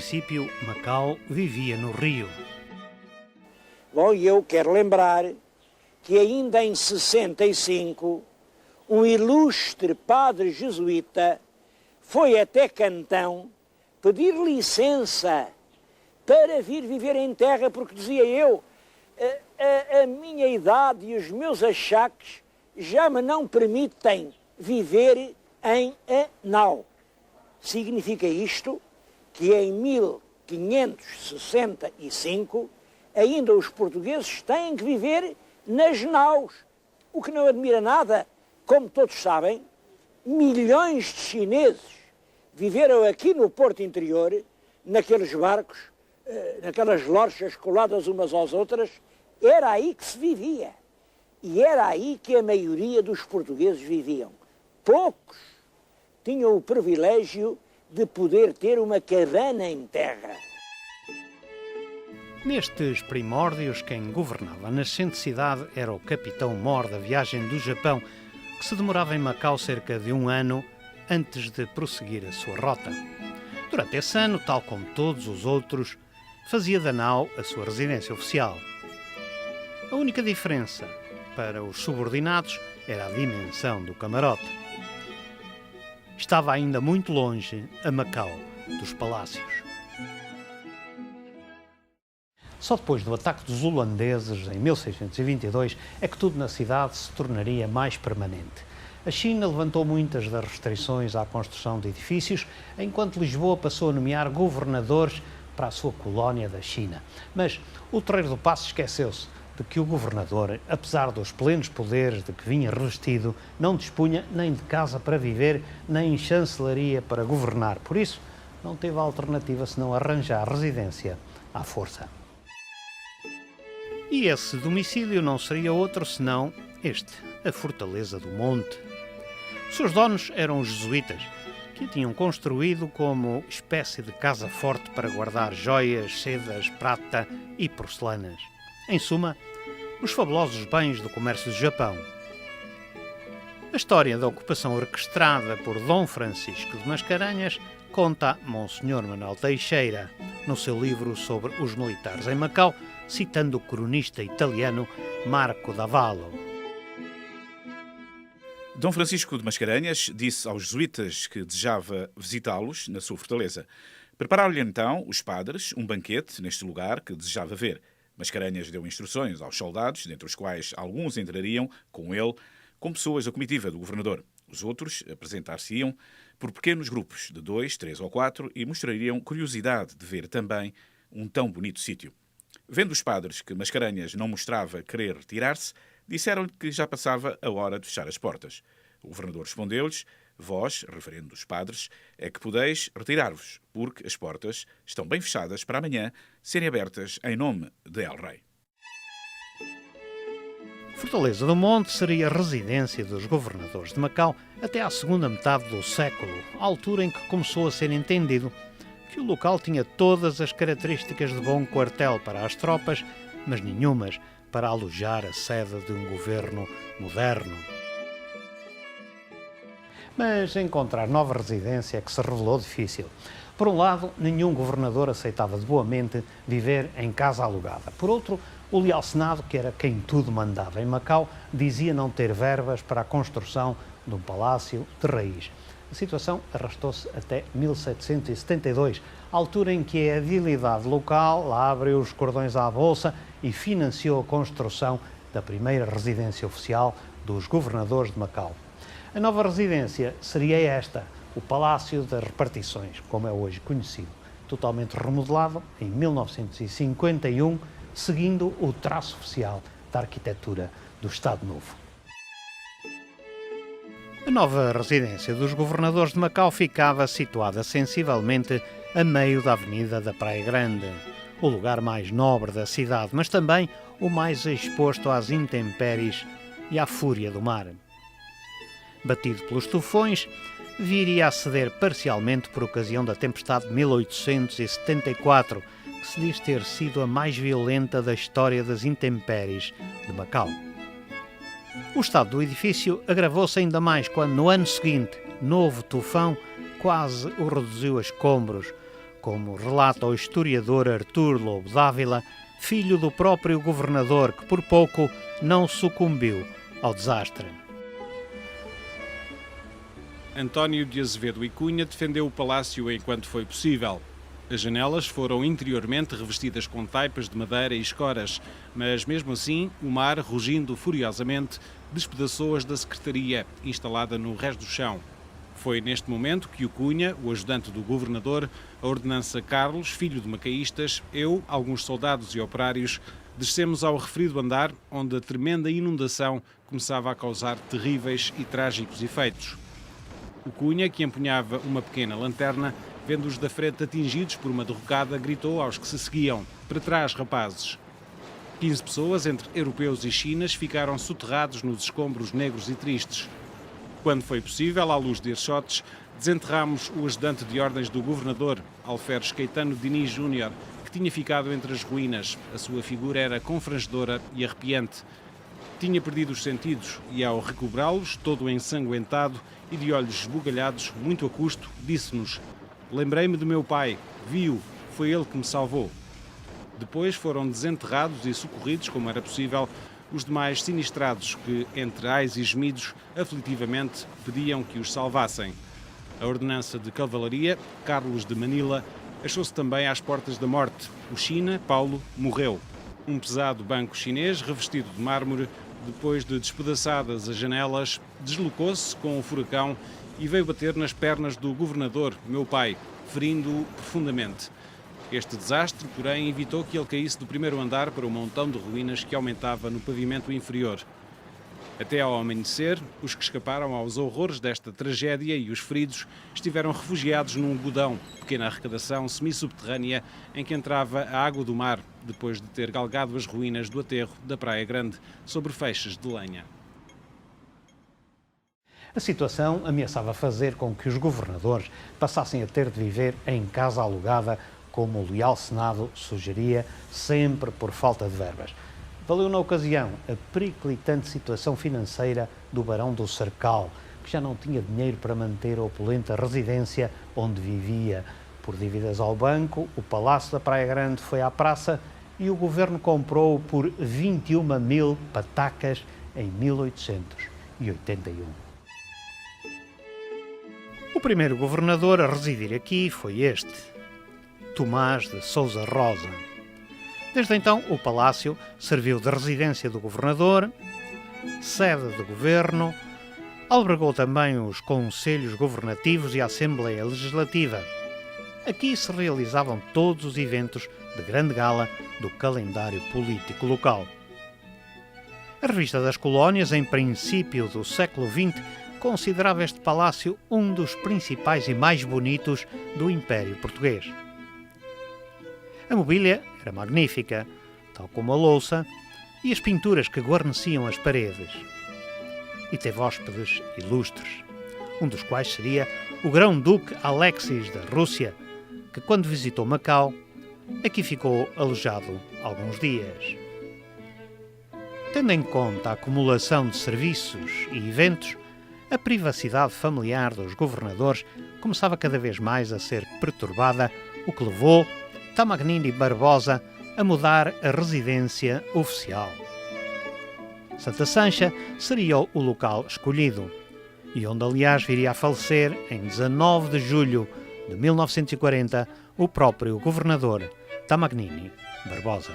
princípio, Macau vivia no Rio. Bom, e eu quero lembrar que ainda em 65, um ilustre padre jesuíta foi até Cantão pedir licença para vir viver em terra, porque dizia eu, a minha idade e os meus achaques já me não permitem viver em nau. Significa isto que em 1565 ainda os portugueses têm que viver nas naus, o que não admira nada. Como todos sabem, milhões de chineses viveram aqui no Porto Interior, naqueles barcos, naquelas lorchas coladas umas às outras. Era aí que se vivia. E era aí que a maioria dos portugueses viviam. Poucos tinham o privilégio de poder ter uma cabana em terra. Nestes primórdios, quem governava a nascente cidade era o capitão Mor da viagem do Japão, que se demorava em Macau cerca de 1 ano antes de prosseguir a sua rota. Durante esse ano, tal como todos os outros, fazia da nau a sua residência oficial. A única diferença para os subordinados era a dimensão do camarote. Estava ainda muito longe a Macau dos palácios. Só depois do ataque dos holandeses em 1622 é que tudo na cidade se tornaria mais permanente. A China levantou muitas das restrições à construção de edifícios, enquanto Lisboa passou a nomear governadores para a sua colónia da China. Mas o Terreiro do Paço esqueceu-se de que o governador, apesar dos plenos poderes de que vinha revestido, não dispunha nem de casa para viver, nem chancelaria para governar. Por isso, não teve alternativa senão arranjar residência à força. E esse domicílio não seria outro senão este, a Fortaleza do Monte. Os seus donos eram os jesuítas, que a tinham construído como espécie de casa forte para guardar joias, sedas, prata e porcelanas. Em suma, os fabulosos bens do comércio do Japão. A história da ocupação orquestrada por Dom Francisco de Mascarenhas conta Monsenhor Manuel Teixeira, no seu livro sobre os militares em Macau, citando o cronista italiano Marco d'Avallo. Dom Francisco de Mascarenhas disse aos jesuítas que desejava visitá-los na sua fortaleza. Prepararam-lhe então os padres um banquete neste lugar que desejava ver. Mascarenhas deu instruções aos soldados, dentre os quais alguns entrariam com ele como pessoas da comitiva do governador. Os outros apresentar-se-iam por pequenos grupos de 2, 3 ou 4 e mostrariam curiosidade de ver também um tão bonito sítio. Vendo os padres que Mascarenhas não mostrava querer retirar-se, disseram-lhe que já passava a hora de fechar as portas. O governador respondeu-lhes: vós, referendo os padres, é que podeis retirar-vos, porque as portas estão bem fechadas para amanhã serem abertas em nome de El Rei. Fortaleza do Monte seria a residência dos governadores de Macau até à segunda metade do século, a altura em que começou a ser entendido que o local tinha todas as características de bom quartel para as tropas, mas nenhumas para alojar a sede de um governo moderno. Mas encontrar nova residência é que se revelou difícil. Por um lado, nenhum governador aceitava de boa mente viver em casa alugada. Por outro, o leal Senado, que era quem tudo mandava em Macau, dizia não ter verbas para a construção de um palácio de raiz. A situação arrastou-se até 1772, altura em que a edilidade local lá abriu os cordões à bolsa e financiou a construção da primeira residência oficial dos governadores de Macau. A nova residência seria esta, o Palácio das Repartições, como é hoje conhecido, totalmente remodelado em 1951, seguindo o traço oficial da arquitetura do Estado Novo. A nova residência dos governadores de Macau ficava situada sensivelmente a meio da Avenida da Praia Grande, o lugar mais nobre da cidade, mas também o mais exposto às intempéries e à fúria do mar. Batido pelos tufões, viria a ceder parcialmente por ocasião da tempestade de 1874, que se diz ter sido a mais violenta da história das intempéries de Macau. O estado do edifício agravou-se ainda mais quando, no ano seguinte, novo tufão quase o reduziu a escombros, como relata o historiador Artur Lobo Dávila, filho do próprio governador que por pouco não sucumbiu ao desastre. António de Azevedo e Cunha defendeu o palácio enquanto foi possível. As janelas foram interiormente revestidas com taipas de madeira e escoras, mas mesmo assim o mar, rugindo furiosamente, despedaçou-as da secretaria, instalada no resto do chão. Foi neste momento que o Cunha, o ajudante do governador, a ordenança Carlos, filho de macaístas, eu, alguns soldados e operários, descemos ao referido andar, onde a tremenda inundação começava a causar terríveis e trágicos efeitos. O Cunha, que empunhava uma pequena lanterna, vendo-os da frente atingidos por uma derrocada, gritou aos que se seguiam: "Para trás, rapazes!" 15 pessoas, entre europeus e chinas, ficaram soterrados nos escombros negros e tristes. Quando foi possível, à luz de archotes, desenterramos o ajudante de ordens do governador, Alferes Caetano Diniz Júnior, que tinha ficado entre as ruínas. A sua figura era confrangedora e arrepiante. Tinha perdido os sentidos e, ao recobrá-los, todo ensanguentado e de olhos esbugalhados, muito a custo, disse-nos: "Lembrei-me do meu pai, vi-o, foi ele que me salvou." Depois foram desenterrados e socorridos, como era possível, os demais sinistrados que, entre ais e gemidos, aflitivamente pediam que os salvassem. A ordenança de cavalaria, Carlos de Manila, achou-se também às portas da morte. O China, Paulo, morreu. Um pesado banco chinês, revestido de mármore, depois de despedaçadas as janelas, deslocou-se com o furacão e veio bater nas pernas do governador, meu pai, ferindo-o profundamente. Este desastre, porém, evitou que ele caísse do primeiro andar para o montão de ruínas que aumentava no pavimento inferior. Até ao amanhecer, os que escaparam aos horrores desta tragédia e os feridos estiveram refugiados num godão, pequena arrecadação semi-subterrânea em que entrava a água do mar, depois de ter galgado as ruínas do aterro da Praia Grande, sobre feixes de lenha. A situação ameaçava fazer com que os governadores passassem a ter de viver em casa alugada, como o leal Senado sugeria, sempre por falta de verbas. Valeu na ocasião a periclitante situação financeira do barão do Cercal, que já não tinha dinheiro para manter a opulenta residência onde vivia. Por dívidas ao banco, o Palácio da Praia Grande foi à praça e o governo comprou por 21.000 patacas em 1881. O primeiro governador a residir aqui foi este, Tomás de Sousa Rosa. Desde então, o palácio serviu de residência do governador, sede do governo, albergou também os conselhos governativos e a Assembleia Legislativa. Aqui se realizavam todos os eventos de grande gala do calendário político local. A Revista das Colónias, em princípio do século XX, considerava este palácio um dos principais e mais bonitos do Império Português. A mobília era magnífica, tal como a louça e as pinturas que guarneciam as paredes. E teve hóspedes ilustres, um dos quais seria o grão-duque Alexis da Rússia, que quando visitou Macau, aqui ficou alojado alguns dias. Tendo em conta a acumulação de serviços e eventos, a privacidade familiar dos governadores começava cada vez mais a ser perturbada, o que levou Tamagnini Barbosa a mudar a residência oficial. Santa Sancha seria o local escolhido, e onde aliás viria a falecer em 19 de julho de 1940 o próprio governador Tamagnini Barbosa.